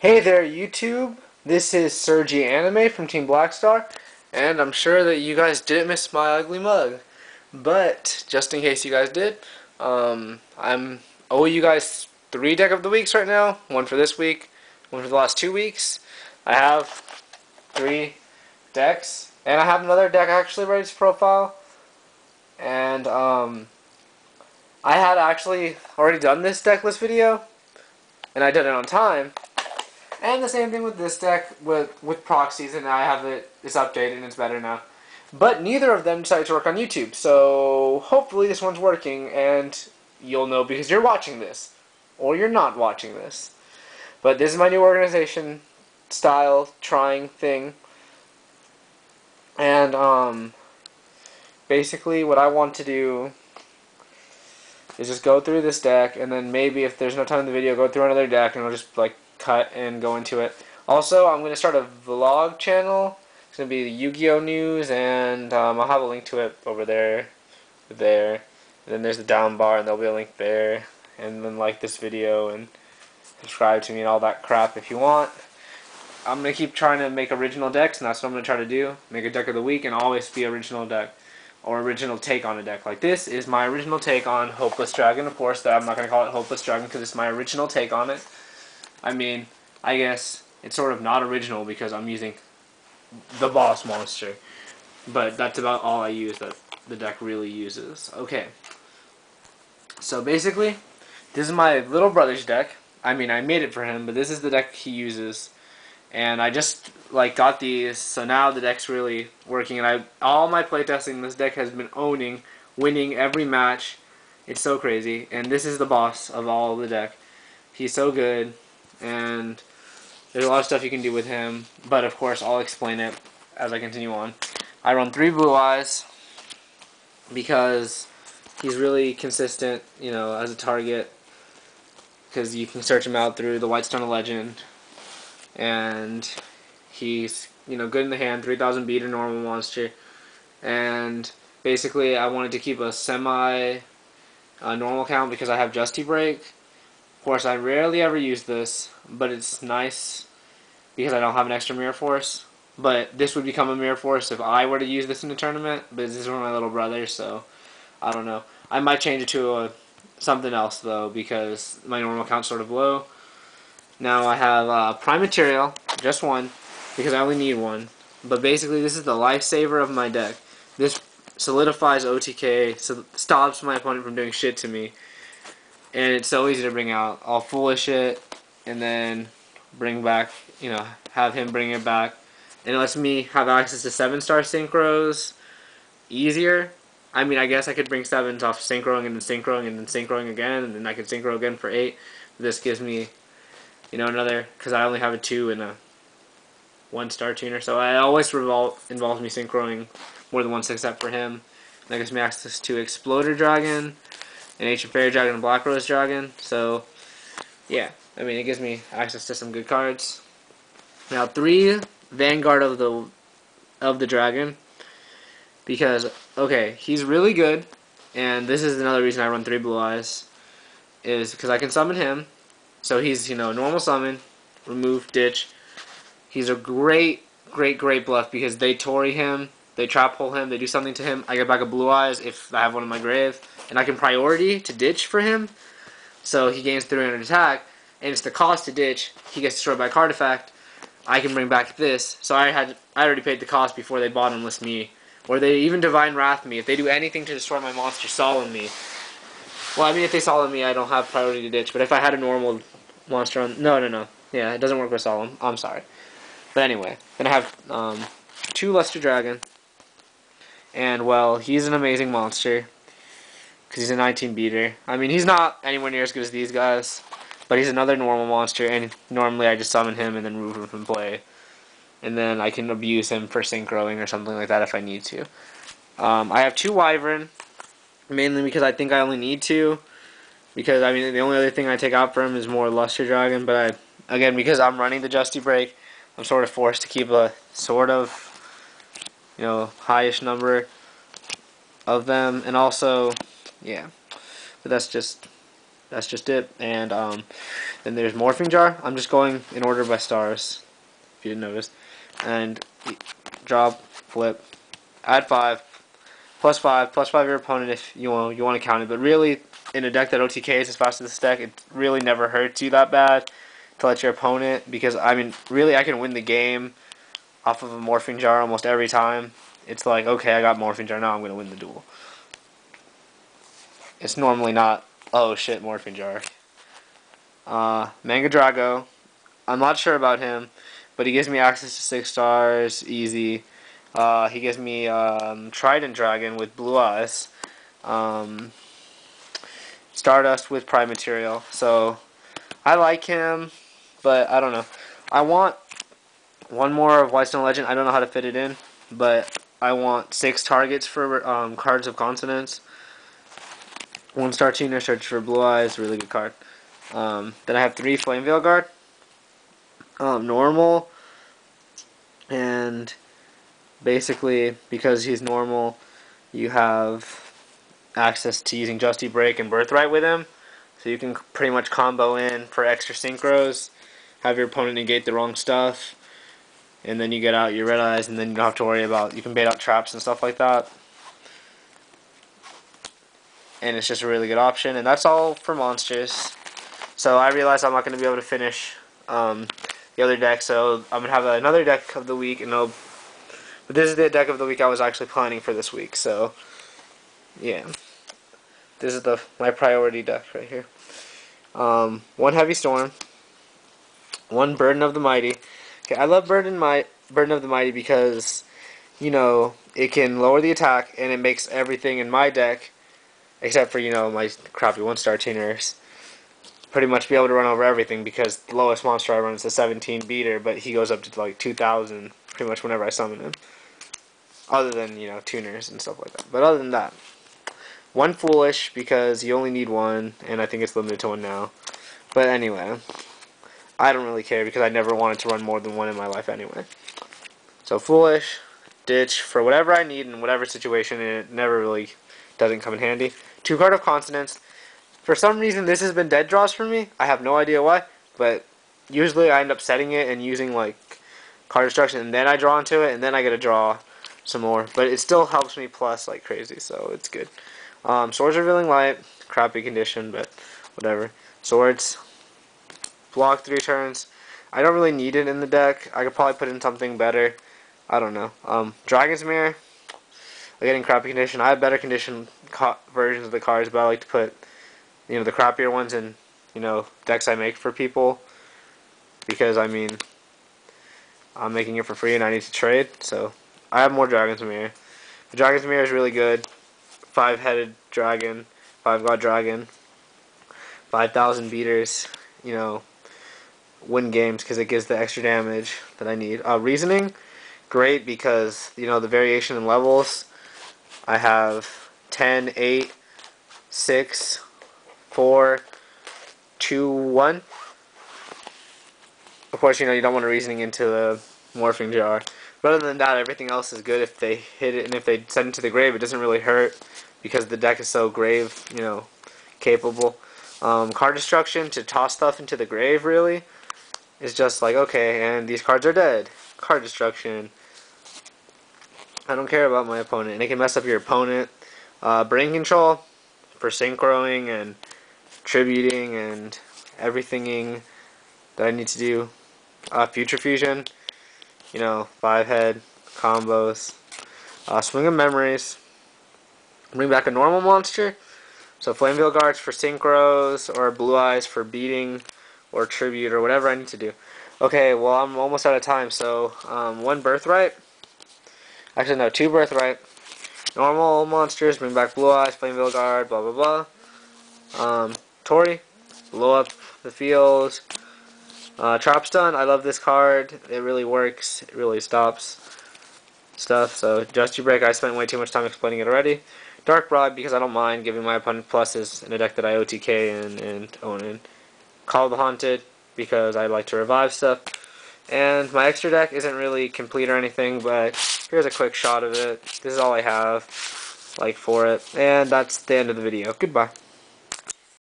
Hey there, YouTube. This is Sergi Anime from Team Blackstar, and I'm sure that you guys didn't miss my ugly mug. But just in case you guys did, I'm owe you guys 3 deck of the weeks right now. One for this week, one for the last 2 weeks. I have 3 decks, and I have another deck actually ready to profile. And I had actually already done this deck list video, and I did it on time. And the same thing with this deck with proxies, and I have it's updated and it's better now. But neither of them decided to work on YouTube, so hopefully this one's working, and you'll know because you're watching this, or you're not watching this. But this is my new organization style trying thing, and basically what I want to do is just go through this deck, and then maybe if there's no time in the video, go through another deck, and I'll just like cut and go into it. Also, I'm going to start a vlog channel. It's going to be the Yu-Gi-Oh! News, and I'll have a link to it over there. And then there's the down bar, and there'll be a link there. And then like this video, and subscribe to me, and all that crap if you want. I'm going to keep trying to make original decks, and that's what I'm going to try to do. Make a deck of the week, and always be original deck. Or original take on a deck. Like this is my original take on Hopeless Dragon. Of course, I'm not going to call it Hopeless Dragon because it's my original take on it. I mean, I guess it's sort of not original because I'm using the boss monster. But that's about all I use that the deck really uses. Okay. So basically, this is my little brother's deck. I mean, I made it for him, but this is the deck he uses. And I just like got these, so now the deck's really working. And all my playtesting, this deck has been winning every match. It's so crazy. And this is the boss of all of the deck. He's so good. And there's a lot of stuff you can do with him, but of course I'll explain it as I continue on. I run 3 Blue Eyes because he's really consistent, you know, as a target, because you can search him out through the White Stone of Legend, and he's, you know, good in the hand, 3000 beat a normal monster, and basically I wanted to keep a semi normal count because I have Justy Break. Of course, I rarely ever use this, but it's nice because I don't have an extra Mirror Force. But this would become a Mirror Force if I were to use this in a tournament, but this is for my little brother, so I don't know. I might change it to something else, though, because my normal count's sort of low. Now I have Prime Material, just one, because I only need one. But basically, this is the lifesaver of my deck. This solidifies OTK, so stops my opponent from doing shit to me. And it's so easy to bring out. I'll foolish it, and then bring back, you know, have him bring it back. And it lets me have access to 7-star synchros easier. I mean, I guess I could bring 7s off synchroing and then synchroing and then synchroing again, and then I could synchro again for 8. This gives me, you know, another, because I only have a 2 and a 1-star tuner, so it always involves me synchroing more than 1 6-up for him. That gives me access to Exploder Dragon, an Ancient Fairy Dragon, and Black Rose Dragon. So, yeah, I mean, it gives me access to some good cards. Now, 3 Vanguard of the Dragon, because okay, he's really good, and this is another reason I run 3 Blue Eyes, is because I can summon him. So he's, you know, normal summon, remove, ditch. He's a great bluff because they Tori him, they trap hole him, they do something to him. I get back a Blue Eyes if I have one in my grave, and I can priority to ditch for him, so he gains 300 attack, and it's the cost to ditch. He gets destroyed by a card effect. I can bring back this, so I already paid the cost before they bottomless me, or they even Divine Wrath me. If they do anything to destroy my monster, solemn me. Well, I mean, if they solemn me, I don't have priority to ditch, but if I had a normal monster on... No. Yeah, it doesn't work with solemn. I'm sorry. But anyway, then I have 2 Luster Dragon, and, well, he's an amazing monster, because he's a 19 beater. I mean, he's not anywhere near as good as these guys, but he's another normal monster, and normally I just summon him and then remove him from play. And then I can abuse him for synchroing or something like that if I need to. I have 2 Wyvern, mainly because I think I only need 2. Because, I mean, the only other thing I take out for him is more Luster Dragon, but again, because I'm running the Justy Break, I'm sort of forced to keep a sort of, you know, highish number of them. And also, yeah, but that's just That's just it. And then there's Morphing Jar. I'm just going in order by stars, if you didn't notice. And drop, flip, add 5, plus 5 your opponent if you want to count it. But really, in a deck that OTKs as fast as this deck, it really never hurts you that bad to let your opponent, because I mean, really, I can win the game off of a Morphing Jar almost every time. It's like, okay, I got Morphing Jar, now I'm going to win the duel. It's normally not, oh shit, Morphing Jar. Manga Drago. I'm not sure about him, but he gives me access to 6 stars, easy. He gives me Trident Dragon with blue eyes. Stardust with Prime Material. So, I like him, but I don't know. I want one more of Whitestone Legend. I don't know how to fit it in, but I want 6 targets for cards of consonants. 1-star tuner, search for blue eyes, really good card. Then I have 3 Flame Veil Guard. Normal, and basically because he's normal, you have access to using Justy Break and Birthright with him, so you can pretty much combo in for extra synchros, have your opponent negate the wrong stuff, and then you get out your red eyes, and then you don't have to worry about, you can bait out traps and stuff like that. And it's just a really good option, and that's all for monsters. So I realized I'm not going to be able to finish the other deck, so I'm going to have another deck of the week, and but this is the deck of the week I was actually planning for this week, so yeah. This is my priority deck right here. 1 Heavy Storm, 1 Burden of the Mighty. Okay, I love Burden of the Mighty because, you know, it can lower the attack, and it makes everything in my deck, except for, you know, my crappy 1-star tuners, pretty much be able to run over everything, because the lowest monster I run is a 17 beater, but he goes up to like 2,000 pretty much whenever I summon him. Other than, you know, tuners and stuff like that. But other than that, 1 Foolish, because you only need 1, and I think it's limited to 1 now. But anyway, I don't really care because I never wanted to run more than 1 in my life anyway. So Foolish, ditch for whatever I need in whatever situation, and it never really doesn't come in handy. 2 Card of Consonants. For some reason, this has been dead draws for me. I have no idea why, but usually I end up setting it and using like card destruction, and then I draw into it, and then I get to draw some more. But it still helps me plus like crazy, so it's good. Swords Revealing Light, crappy condition, but whatever. Swords, block 3 turns. I don't really need it in the deck. I could probably put in something better. I don't know. Dragon's Mirror, again in crappy condition. I have better condition versions of the cards, but I like to put, you know, the crappier ones in, you know, decks I make for people, because I mean, I'm making it for free and I need to trade, so I have more Dragon's Mirror. The Dragon's Mirror is really good. 5-headed dragon, 5-god dragon, 5,000 beaters, you know, win games because it gives the extra damage that I need. Reasoning, great because, you know, the variation in levels. I have 10, 8, 6, 4, 2, 1. Of course, you know, you don't want a reasoning into the Morphing Jar. But other than that, everything else is good. If they hit it and if they send it to the grave, it doesn't really hurt because the deck is so grave, you know, capable. Card destruction to toss stuff into the grave, really, is just like, okay, and these cards are dead. Card destruction. I don't care about my opponent. And it can mess up your opponent. Brain control for synchroing and tributing and everything that I need to do. Future Fusion, you know, 5-head combos. Swing of Memories. Bring back a normal monster. So Flame Veil Guards for synchros, or Blue Eyes for beating, or tribute, or whatever I need to do. Okay, well, I'm almost out of time, so 1 Birthright. Actually, no, 2 Birthright. Normal monsters, bring back Blue Eyes, Flame Veil Guard, blah, blah, blah. Tori, blow up the fields. Trap Stun, I love this card. It really works. It really stops stuff. So, Justy Break, I spent way too much time explaining it already. Dark Rod, because I don't mind giving my opponent pluses in a deck that I OTK and own in. Call of the Haunted, because I like to revive stuff. And my extra deck isn't really complete or anything, but here's a quick shot of it. This is all I have, like, for it. And that's the end of the video. Goodbye.